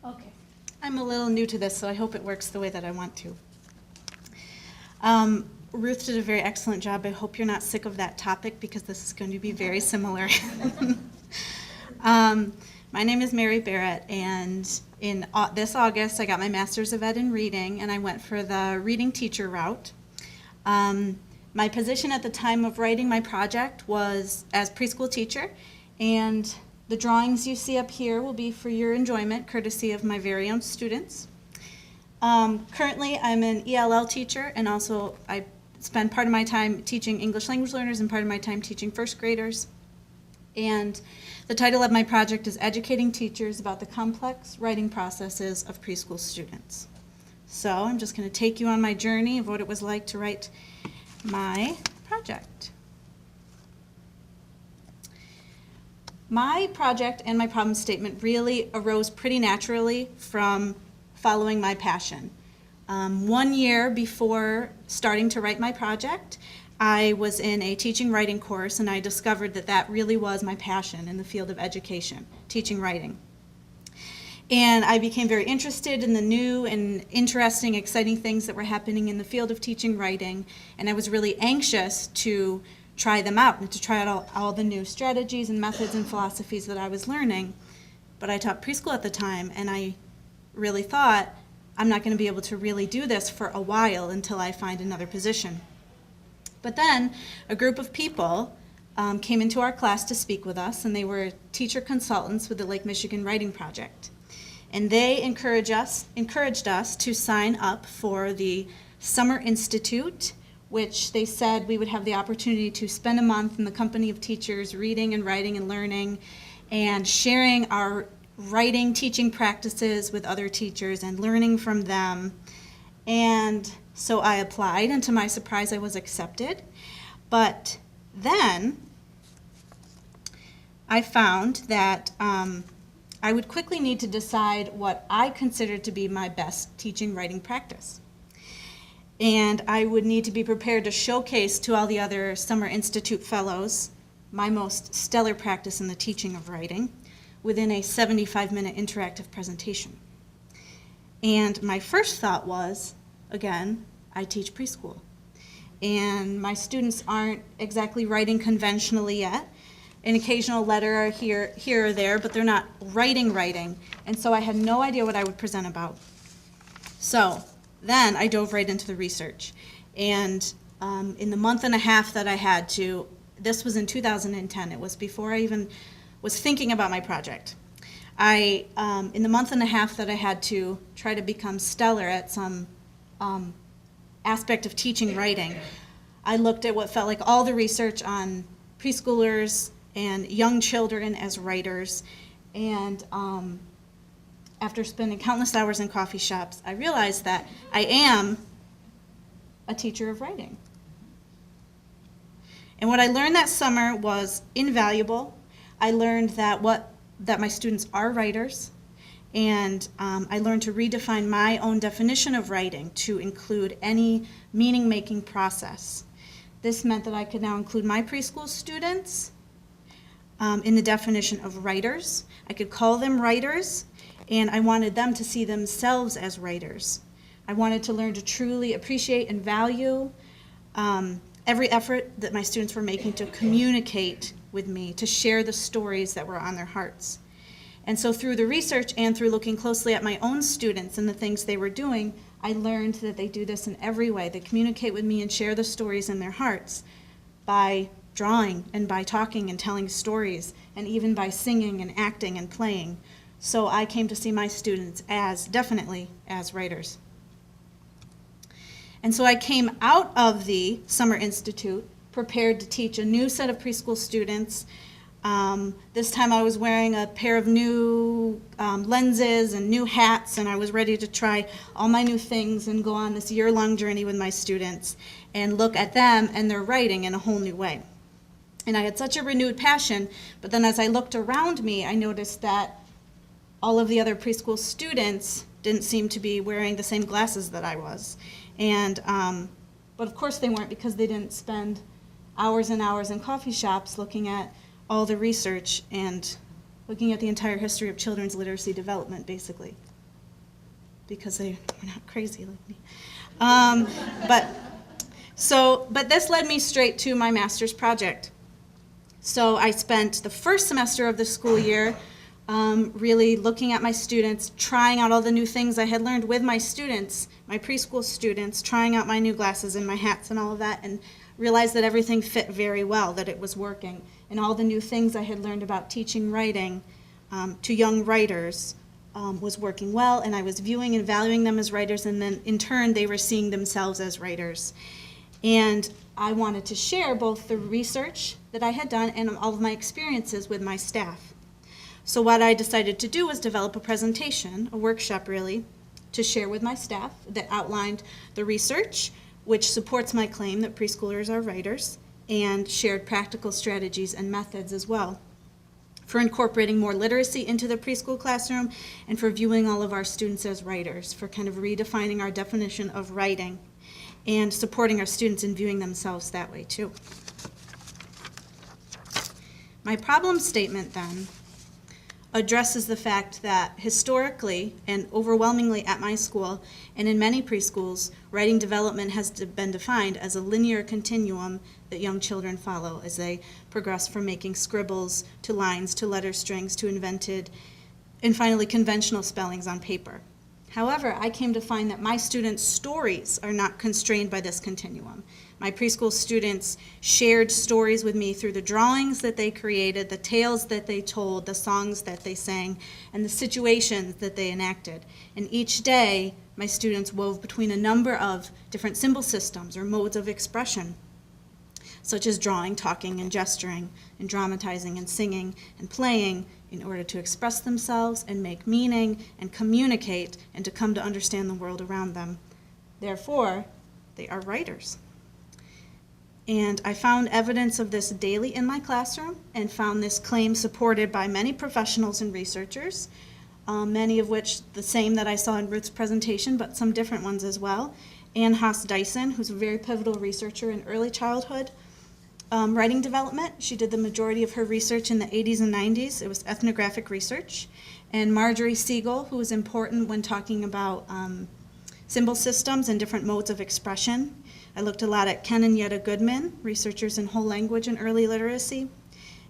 Okay. I'm a little new to this, so I hope it works the way that I want to. Ruth did a very excellent job. I hope you're not sick of that topic because this is going to be very similar. My name is Mary Barrett, and in this August I got my Master's of Ed in Reading, and I went for the reading teacher route. My position at the time of writing my project was as preschool teacher, and the drawings you see up here will be for your enjoyment, courtesy of my very own students. Currently, I'm an ELL teacher, and also I spend part of my time teaching English language learners and part of my time teaching first graders. And the title of my project is Educating Teachers About the Complex Writing Processes of Preschool Students. So I'm just going to take you on my journey of what it was like to write my project. My project and my problem statement really arose pretty naturally from following my passion. 1 year before starting to write my project, I was in a teaching writing course, and I discovered that that really was my passion in the field of education, teaching writing. And I became very interested in the new and interesting, exciting things that were happening in the field of teaching writing, and I was really anxious to try them out and to try out all the new strategies and methods and philosophies that I was learning. But I taught preschool at the time, and I really thought, I'm not going to be able to really do this for a while until I find another position. But then a group of people came into our class to speak with us, and they were teacher consultants with the Lake Michigan Writing Project. And they encouraged us to sign up for the Summer Institute, which they said we would have the opportunity to spend a month in the company of teachers reading and writing and learning and sharing our writing teaching practices with other teachers and learning from them. And so I applied, and to my surprise I was accepted. But then I found that I would quickly need to decide what I considered to be my best teaching writing practice. And I would need to be prepared to showcase to all the other Summer Institute fellows my most stellar practice in the teaching of writing within a 75-minute interactive presentation. And my first thought was, again, I teach preschool. And my students aren't exactly writing conventionally yet. An occasional letter here or there, but they're not writing. And so I had no idea what I would present about. So then I dove right into the research. And in the month and a half that I had to, this was in 2010, it was before I even was thinking about my project. In the month and a half that I had to try to become stellar at some aspect of teaching writing, I looked at what felt like all the research on preschoolers and young children as writers, and after spending countless hours in coffee shops, I realized that I am a teacher of writing. And what I learned that summer was invaluable. I learned that my students are writers, and I learned to redefine my own definition of writing to include any meaning-making process. This meant that I could now include my preschool students in the definition of writers. I could call them writers, and I wanted them to see themselves as writers. I wanted to learn to truly appreciate and value every effort that my students were making to communicate with me, to share the stories that were on their hearts. And so through the research and through looking closely at my own students and the things they were doing, I learned that they do this in every way. They communicate with me and share the stories in their hearts by drawing and by talking and telling stories, and even by singing and acting and playing. So I came to see my students definitely as writers. And so I came out of the Summer Institute prepared to teach a new set of preschool students. This time I was wearing a pair of new lenses and new hats, and I was ready to try all my new things and go on this year-long journey with my students and look at them and their writing in a whole new way. And I had such a renewed passion, but then as I looked around me, I noticed that all of the other preschool students didn't seem to be wearing the same glasses that I was. And but of course they weren't, because they didn't spend hours and hours in coffee shops looking at all the research and looking at the entire history of children's literacy development, basically. because they were not crazy like me. But this led me straight to my master's project. So I spent the first semester of the school year really looking at my students, trying out all the new things I had learned with my students, my preschool students, trying out my new glasses and my hats and all of that, and realized that everything fit very well, that it was working. And all the new things I had learned about teaching writing to young writers was working well, and I was viewing and valuing them as writers, and then in turn they were seeing themselves as writers. And I wanted to share both the research that I had done and all of my experiences with my staff. So what I decided to do was develop a presentation, a workshop really, to share with my staff that outlined the research, which supports my claim that preschoolers are writers, and shared practical strategies and methods as well for incorporating more literacy into the preschool classroom and for viewing all of our students as writers, for kind of redefining our definition of writing and supporting our students in viewing themselves that way too. My problem statement then addresses the fact that historically and overwhelmingly at my school and in many preschools, writing development has been defined as a linear continuum that young children follow as they progress from making scribbles to lines to letter strings to invented and finally conventional spellings on paper. However, I came to find that my students' stories are not constrained by this continuum. My preschool students shared stories with me through the drawings that they created, the tales that they told, the songs that they sang, and the situations that they enacted. And each day, my students wove between a number of different symbol systems or modes of expression, such as drawing, talking, and gesturing, and dramatizing, and singing, and playing, in order to express themselves and make meaning and communicate and to come to understand the world around them. Therefore, they are writers. And I found evidence of this daily in my classroom and found this claim supported by many professionals and researchers, many of which the same that I saw in Ruth's presentation, but some different ones as well. Ann Haas-Dyson, who's a very pivotal researcher in early childhood writing development. She did the majority of her research in the 80s and 90s. It was ethnographic research. And Marjorie Siegel, who was important when talking about symbol systems and different modes of expression. I looked a lot at Ken and Yetta Goodman, researchers in whole language and early literacy,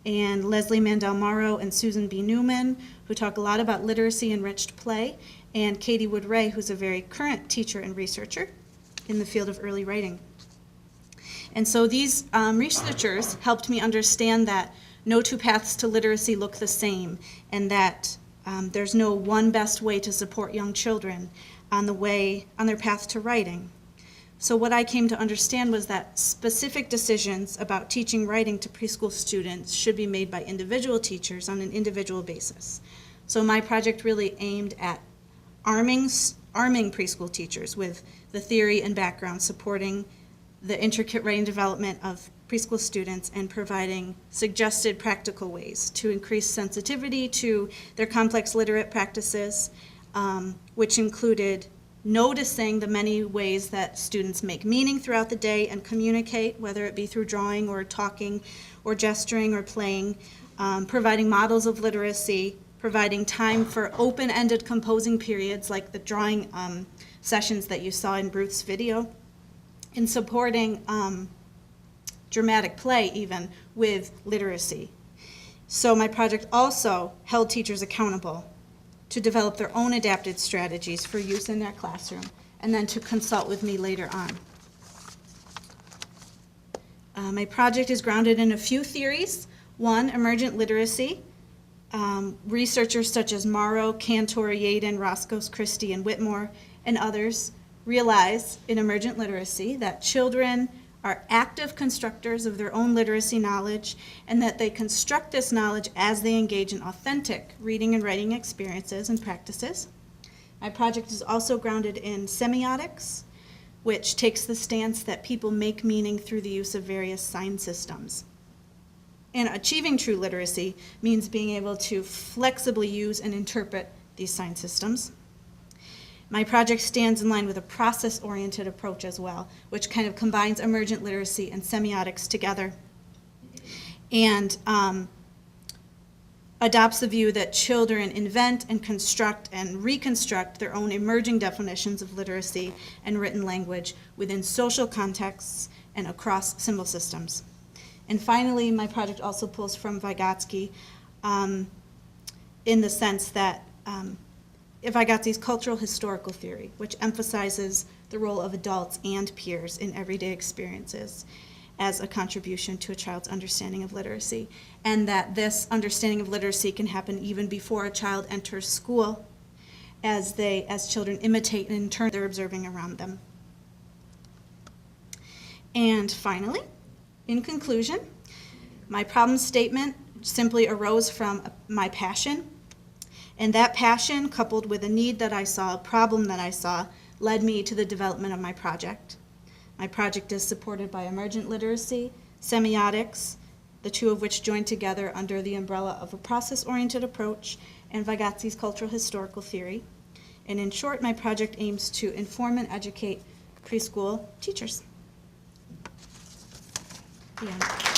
and Leslie Mandel Morrow and Susan B. Newman, who talk a lot about literacy-enriched play, and Katie Wood Ray, who's a very current teacher and researcher in the field of early writing. And so these researchers helped me understand that no two paths to literacy look the same, and that there's no one best way to support young children on their path to writing. So what I came to understand was that specific decisions about teaching writing to preschool students should be made by individual teachers on an individual basis. So my project really aimed at arming preschool teachers with the theory and background supporting the intricate writing development of preschool students and providing suggested practical ways to increase sensitivity to their complex literate practices, which included noticing the many ways that students make meaning throughout the day and communicate, whether it be through drawing or talking or gesturing or playing, providing models of literacy, providing time for open-ended composing periods like the drawing sessions that you saw in Ruth's video, and supporting dramatic play even with literacy. So my project also held teachers accountable to develop their own adapted strategies for use in their classroom and then to consult with me later on. My project is grounded in a few theories. One, emergent literacy. Researchers such as Morrow, Cantor, Yaden, Roscoe, Christie, and Whitmore, and others realize in emergent literacy that children are active constructors of their own literacy knowledge and that they construct this knowledge as they engage in authentic reading and writing experiences and practices. My project is also grounded in semiotics, which takes the stance that people make meaning through the use of various sign systems. And achieving true literacy means being able to flexibly use and interpret these sign systems. My project stands in line with a process-oriented approach as well, which kind of combines emergent literacy and semiotics together. And adopts the view that children invent and construct and reconstruct their own emerging definitions of literacy and written language within social contexts and across symbol systems. And finally, my project also pulls from Vygotsky in the sense that Vygotski's cultural historical theory, which emphasizes the role of adults and peers in everyday experiences as a contribution to a child's understanding of literacy, and that this understanding of literacy can happen even before a child enters school as children imitate and in turn they're observing around them. And finally, in conclusion, my problem statement simply arose from my passion, and that passion, coupled with a need that I saw, a problem that I saw, led me to the development of my project. My project is supported by emergent literacy, semiotics, the two of which join together under the umbrella of a process-oriented approach, and Vygotsky's cultural historical theory. And in short, my project aims to inform and educate preschool teachers. The end.